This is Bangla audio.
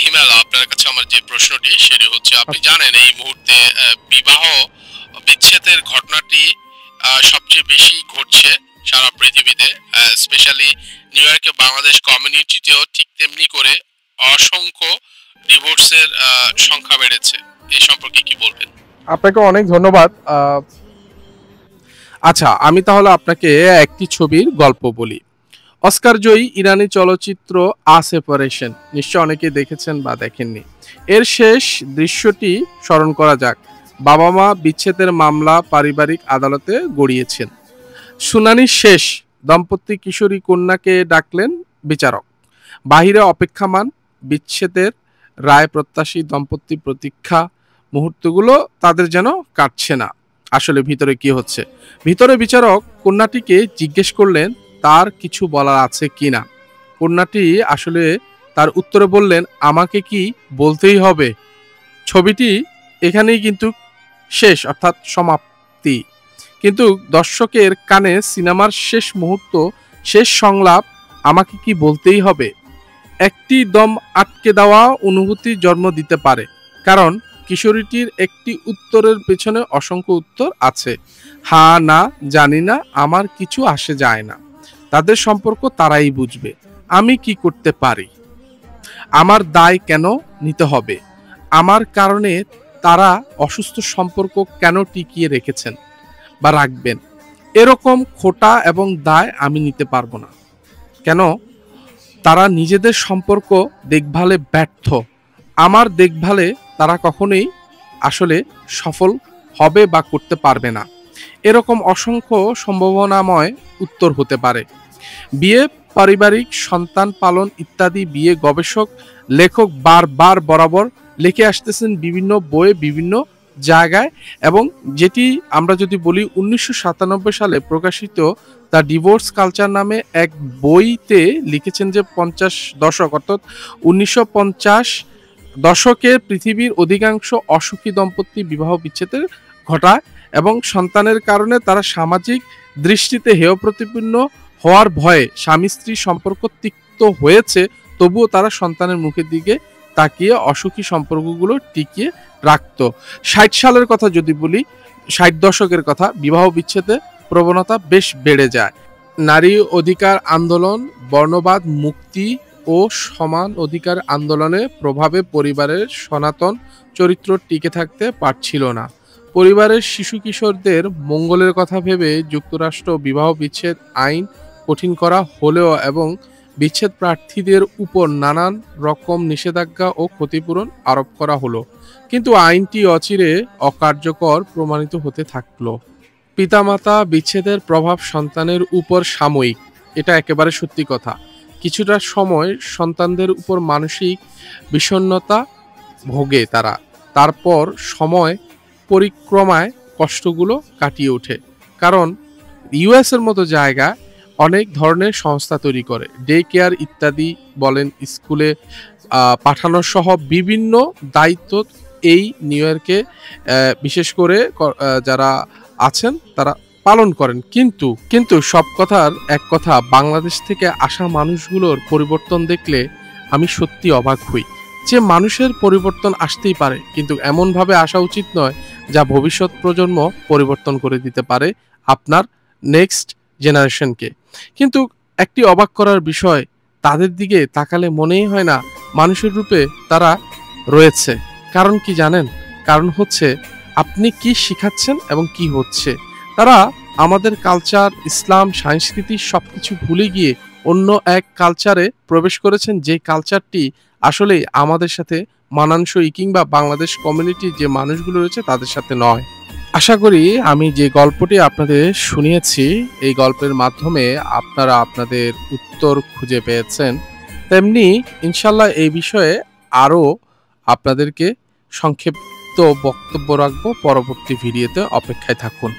হিমেল, আপনার কাছে আমার যে প্রশ্নটি সেটি হচ্ছে, আপনি আচ্ছা। জানেন এই মুহূর্তে বিবাহ বিচ্ছেদের ঘটনাটি সবচেয়ে বেশি ঘটছে সারা পৃথিবীতে, স্পেশালি নিউ ইয়র্কে বাংলাদেশ কমিউনিটিতেও ঠিক তেমনি করে অসংখ্য ডিভোর্সের সংখ্যা বেড়েছে। এই সম্পর্কে কি বলবেন? আপনাকে অনেক ধন্যবাদ। আচ্ছা, আমি তাহলে আপনাকে একটি ছবির গল্প বলি। অস্কার জয়ী ইরানি চলচ্চিত্র আ সেপারেশন নিশ্চয় অনেকেই দেখেছেন বা দেখেননি। এর শেষ দৃশ্যটি স্মরণ করা যাক। বাবা মা বিচ্ছেদের মামলা পারিবারিক আদালতে গড়িয়েছেন। শুনানি শেষ, দম্পতি কিশোরী কন্যাকে ডাকলেন বিচারক। বাহিরে অপেক্ষামান বিচ্ছেদের রায় প্রত্যাশী দম্পতি প্রতীক্ষা। মুহূর্তগুলো তাদের যেন কাটছে না। আসলে ভিতরে কি হচ্ছে? ভিতরে বিচারক কন্যাটিকে জিজ্ঞেস করলেন তার কিছু বলার আছে কিনা। কন্যাটি আসলে তার উত্তরে বললেন, আমাকে কি বলতেই হবে। ছবিটি এখানেই কিন্তু শেষ, অর্থাৎ সমাপ্তি। কিন্তু দর্শকের কানে সিনেমার শেষ মুহূর্ত, শেষ সংলাপ, আমাকে কি বলতেই হবে, একটি দম আটকে দেওয়া অনুভূতি জন্ম দিতে পারে। কারণ কিশোরীটির একটি উত্তরের পেছনে অসংখ্য উত্তর আছে। হ্যাঁ, না, জানি না, আমার কিছু আসে যায় না। তাদের সম্পর্ক তারাই বুঝবে। আমি কি করতে পারি? আমার দায় কেন নিতে হবে? আমার কারণে তারা অসুস্থ সম্পর্ক কেন টিকিয়ে রেখেছেন বা রাখবেন? এরকম খোটা এবং দায় আমি নিতে পারবো না। কেন? তারা নিজেদের সম্পর্ক দেখভালে ব্যর্থ। আমার দেখভালে তারা কখনোই আসলে সফল হবে বা করতে পারবে না। এরকম অসংখ্য সম্ভাবনাময় উত্তর হতে পারে। বিয়ে, পারিবারিক, সন্তান পালন ইত্যাদি বিয়ে গবেষক লেখক বারবার বরাবর লিখে আসতেছেন বিভিন্ন বইয়ে, বিভিন্ন জায়গায়। এবং যেটি আমরা যদি বলি 1997 সালে প্রকাশিত দ্য ডিভোর্স কালচার নামে এক বইতে লিখেছেন যে 50 দশক, অর্থাৎ 1950 দশকের পৃথিবীর অধিকাংশ অসুখী দম্পতি বিবাহ বিচ্ছেদের ঘটায় এবং সন্তানের কারণে তারা সামাজিক দৃষ্টিতে হেয় প্রতিপন্ন হওয়ার ভয়ে স্বামী স্ত্রী সম্পর্ক তিক্ত হয়েছে, তবুও তারা সন্তানের মুখের দিকে তাকিয়ে অসুখী সম্পর্কগুলো টিকিয়ে রাখত। 60 সালের কথা যদি বলি, 60 দশকের কথা, বিবাহ বিচ্ছেদে প্রবণতা বেশ বেড়ে যায়। নারী অধিকার আন্দোলন, বর্ণবাদ, মুক্তি ও সমান অধিকার আন্দোলনের প্রভাবে পরিবারের সনাতন চরিত্র টিকে থাকতে পারছিল না। পরিবারের শিশু কিশোরদের মঙ্গলের কথা ভেবে যুক্তরাষ্ট্র বিবাহ বিচ্ছেদ আইন কঠিন করা হলেও এবং বিচ্ছেদ প্রার্থীদের উপর নানান রকম নিষেধাজ্ঞা ও ক্ষতিপূরণ আরোপ করা হলো, কিন্তু আইনটি অচিরে অকার্যকর প্রমাণিত হতে থাকলো। পিতামাতা বিচ্ছেদের প্রভাব সন্তানের উপর সাময়িক, এটা একেবারে সত্যি কথা। কিছুটা সময় সন্তানদের উপর মানসিক বিষণ্ণতা ভোগে তারা, তারপর সময় পরিক্রমায় কষ্টগুলো কাটিয়ে ওঠে। কারণ ইউএস এর মতো জায়গা অনেক ধরনের সংস্থা তৈরি করে, ডে কেয়ার ইত্যাদি বলেন, স্কুলে পাঠানো সহ বিভিন্ন দায়িত্ব এই নিউ ইয়র্কে বিশেষ করে যারা আছেন তারা পালন করেন। কিন্তু কিন্তু সব কথার এক কথা, বাংলাদেশ থেকে আসা মানুষগুলোর পরিবর্তন দেখলে আমি সত্যি অবাক হই। যে মানুষের পরিবর্তন আসতেই পারে, কিন্তু এমনভাবে আসা উচিত নয় যা ভবিষ্যৎ প্রজন্ম পরিবর্তন করে দিতে পারে আপনার নেক্সট জেনারেশনকে। কিন্তু একটি অবাক করার বিষয়, তাদের দিকে তাকালে মনেই হয় না মানুষের রূপে তারা রয়েছে। কারণ কি জানেন? কারণ হচ্ছে আপনি কি শিখাচ্ছেন এবং কি হচ্ছে। তারা আমাদের কালচার, ইসলাম, সংস্কৃতি সবকিছু ভুলে গিয়ে অন্য এক কালচারে প্রবেশ করেছেন, যে কালচারটি আসলে আমাদের সাথে মানানসই কিংবা বাংলাদেশ কমিউনিটির যে মানুষগুলো রয়েছে তাদের সাথে নয়। আশা করি আমি যে গল্পটি আপনাদের শুনিয়েছি এই গল্পের মাধ্যমে আপনারা আপনাদের উত্তর খুঁজে পেয়েছেন। তেমনি ইনশাল্লাহ এই বিষয়ে আরও আপনাদেরকে সংক্ষিপ্ত বক্তব্য রাখবো পরবর্তী ভিডিওতে। অপেক্ষায় থাকুন।